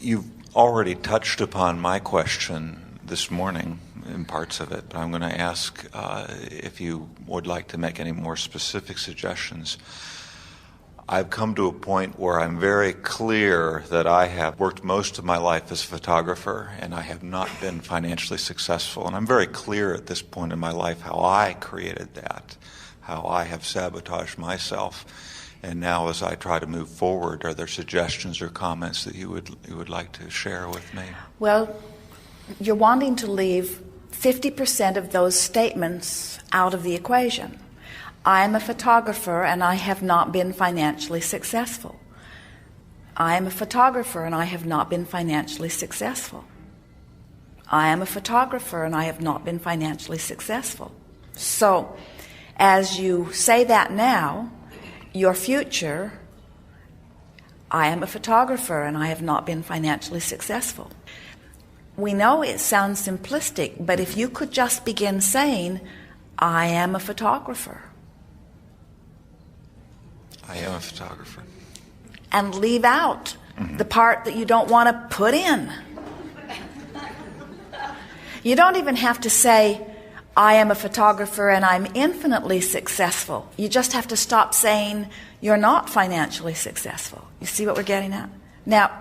You've already touched upon my question this morning in parts of it, but I'm going to ask if you would like to make any more specific suggestions. I've come to a point where I'm very clear that I have worked most of my life as a photographer and I have not been financially successful. And I'm very clear at this point in my life how I created that, how I have sabotaged myself. And now as I try to move forward, are there suggestions or comments that you would like to share with me? Well, you're wanting to leave 50% of those statements out of the equation. I am a photographer and I have not been financially successful. I am a photographer and I have not been financially successful. I am a photographer and I have not been financially successful. So, as you say that now, your future, I am a photographer and I have not been financially successful. We know it sounds simplistic, but if you could just begin saying, I am a photographer. I am a photographer. And leave out the part that you don't want to put in. You don't even have to say, I am a photographer and I'm infinitely successful. You just have to stop saying you're not financially successful. You see what we're getting at? Now,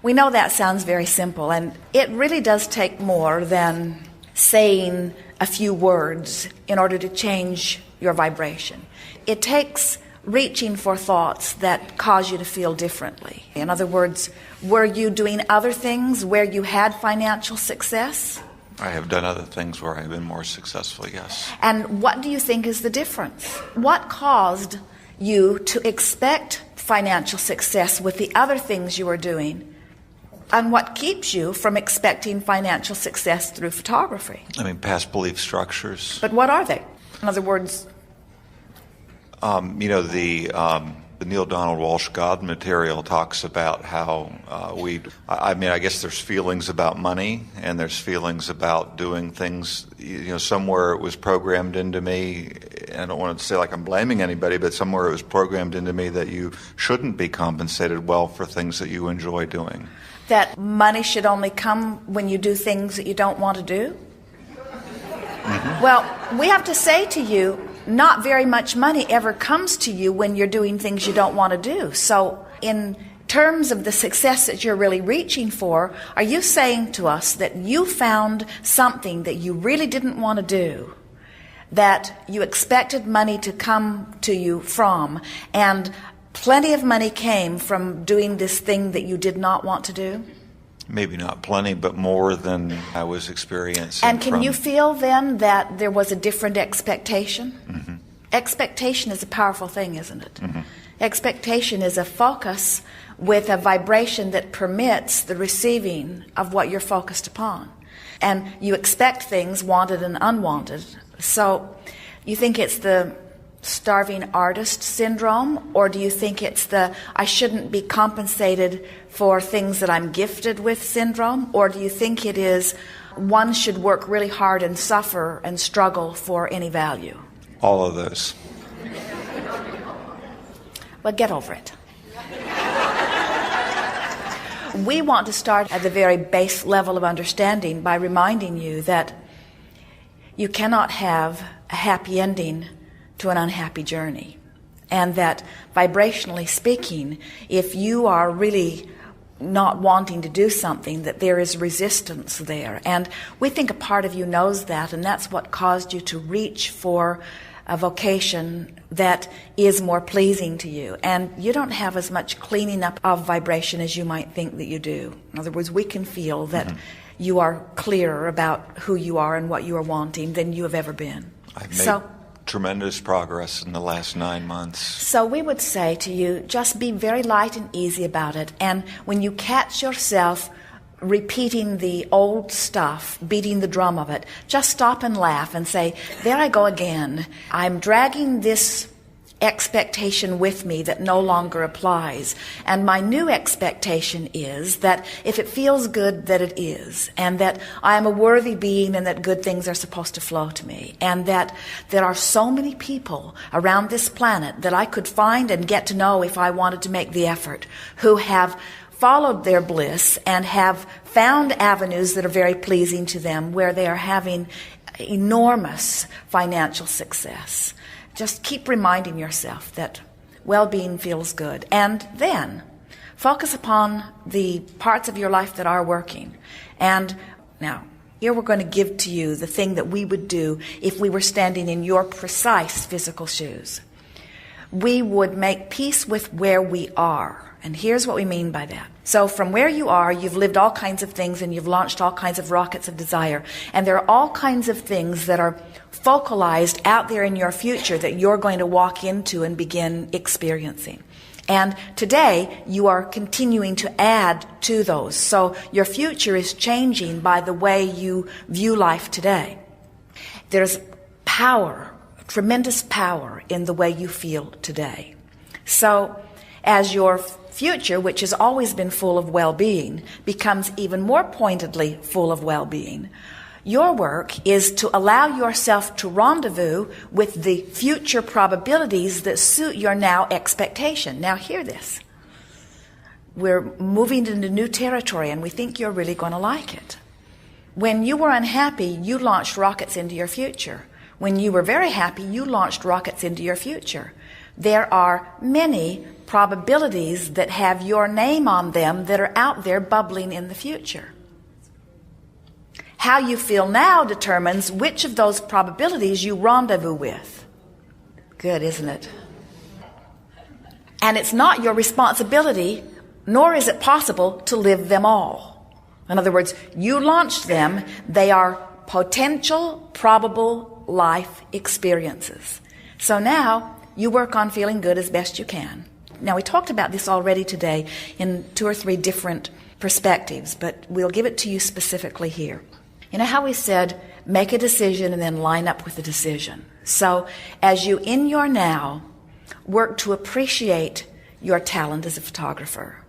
we know that sounds very simple, and it really does take more than saying a few words in order to change your vibration. It takes reaching for thoughts that cause you to feel differently. In other words, were you doing other things where you had financial success? I have done other things where I've been more successful, yes. And what do you think is the difference? What caused you to expect financial success with the other things you were doing? And what keeps you from expecting financial success through photography? Past belief structures. But what are they? In other words, the Neil Donald Walsh God material talks about how I guess there's feelings about money and there's feelings about doing things, somewhere it was programmed into me. I don't want to say like I'm blaming anybody, but somewhere it was programmed into me that you shouldn't be compensated well for things that you enjoy doing. That money should only come when you do things that you don't want to do? Mm-hmm. Well, we have to say to you, not very much money ever comes to you when you're doing things you don't want to do. So in terms of the success that you're really reaching for, are you saying to us that you found something that you really didn't want to do, that you expected money to come to you from, and plenty of money came from doing this thing that you did not want to do? Maybe not plenty, but more than I was experiencing. And can you feel then that there was a different expectation? Mm-hmm. Expectation is a powerful thing, isn't it? Mm-hmm. Expectation is a focus with a vibration that permits the receiving of what you're focused upon. And you expect things wanted and unwanted. So you think it's the starving artist syndrome, or do you think it's the I shouldn't be compensated for things that I'm gifted with syndrome, or do you think it is one should work really hard and suffer and struggle for any value? All of those. Well, get over it. We want to start at the very base level of understanding by reminding you that you cannot have a happy ending to an unhappy journey. And that vibrationally speaking, if you are really not wanting to do something, that there is resistance there. And we think a part of you knows that, and that's what caused you to reach for a vocation that is more pleasing to you. And you don't have as much cleaning up of vibration as you might think that you do. In other words, we can feel that you are clearer about who you are and what you are wanting than you have ever been. I've made tremendous progress in the last 9 months. So we would say to you, just be very light and easy about it. And when you catch yourself repeating the old stuff, beating the drum of it, just stop and laugh and say, there I go again. I'm dragging this expectation with me that no longer applies. And my new expectation is that if it feels good, that it is. And that I am a worthy being and that good things are supposed to flow to me. And that there are so many people around this planet that I could find and get to know if I wanted to make the effort, who have followed their bliss and have found avenues that are very pleasing to them where they are having enormous financial success. Just keep reminding yourself that well-being feels good. And then focus upon the parts of your life that are working. And now, here we're going to give to you the thing that we would do if we were standing in your precise physical shoes. We would make peace with where we are. And here's what we mean by that. So from where you are, you've lived all kinds of things and you've launched all kinds of rockets of desire. And there are all kinds of things that are focalized out there in your future that you're going to walk into and begin experiencing. And today, you are continuing to add to those. So your future is changing by the way you view life today. There's power, tremendous power in the way you feel today. So as your future, which has always been full of well-being, becomes even more pointedly full of well-being, your work is to allow yourself to rendezvous with the future probabilities that suit your now expectation. Now hear this. We're moving into new territory and we think you're really going to like it. When you were unhappy, you launched rockets into your future. When you were very happy, you launched rockets into your future. There are many probabilities that have your name on them that are out there bubbling in the future. How you feel now determines which of those probabilities you rendezvous with. Good, isn't it? And it's not your responsibility, nor is it possible to live them all. In other words, you launched them. They are potential, probable life experiences. So now you work on feeling good as best you can. Now, we talked about this already today in 2 or 3 different perspectives, but we'll give it to you specifically here. You know how we said, make a decision and then line up with the decision. So as you, in your now, work to appreciate your talent as a photographer,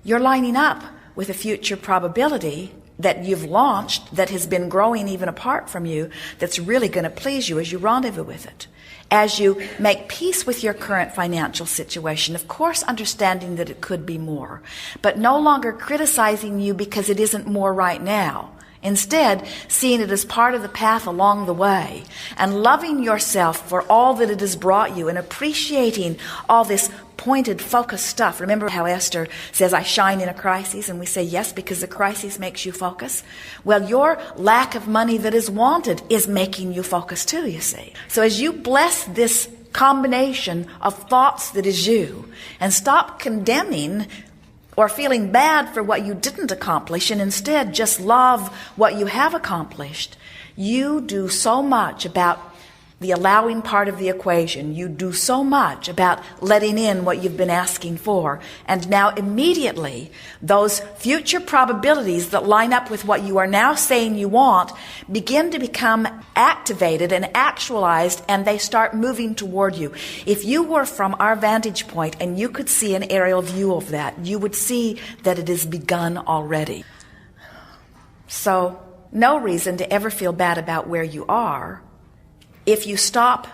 you're lining up with a future probability that you've launched that has been growing even apart from you that's really going to please you as you rendezvous with it. As you make peace with your current financial situation, of course understanding that it could be more, but no longer criticizing you because it isn't more right now. Instead, seeing it as part of the path along the way and loving yourself for all that it has brought you and appreciating all this pointed, focused stuff. Remember how Esther says, I shine in a crisis, and we say yes because the crisis makes you focus? Well, your lack of money that is wanted is making you focus too, you see. So as you bless this combination of thoughts that is you and stop condemning or feeling bad for what you didn't accomplish and instead just love what you have accomplished, you do so much about the allowing part of the equation. You do so much about letting in what you've been asking for. And now immediately, those future probabilities that line up with what you are now saying you want begin to become activated and actualized, and they start moving toward you. If you were from our vantage point and you could see an aerial view of that, you would see that it has begun already. So, no reason to ever feel bad about where you are if you stop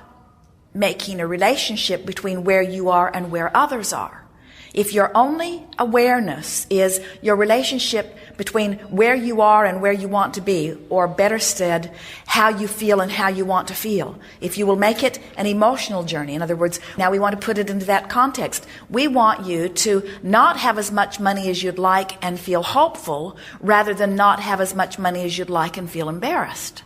making a relationship between where you are and where others are. If your only awareness is your relationship between where you are and where you want to be, or better said, how you feel and how you want to feel, if you will make it an emotional journey, in other words, now we want to put it into that context. We want you to not have as much money as you'd like and feel hopeful, rather than not have as much money as you'd like and feel embarrassed.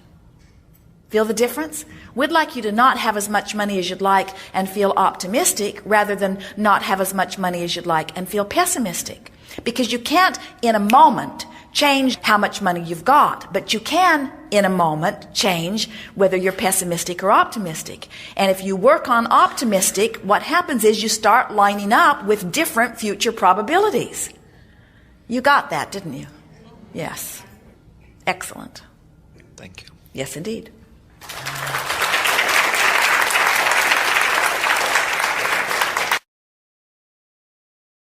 Feel the difference? We'd like you to not have as much money as you'd like and feel optimistic, rather than not have as much money as you'd like and feel pessimistic. Because you can't, in a moment, change how much money you've got, but you can, in a moment, change whether you're pessimistic or optimistic. And if you work on optimistic, what happens is you start lining up with different future probabilities. You got that, didn't you? Yes. Excellent. Thank you. Yes, indeed.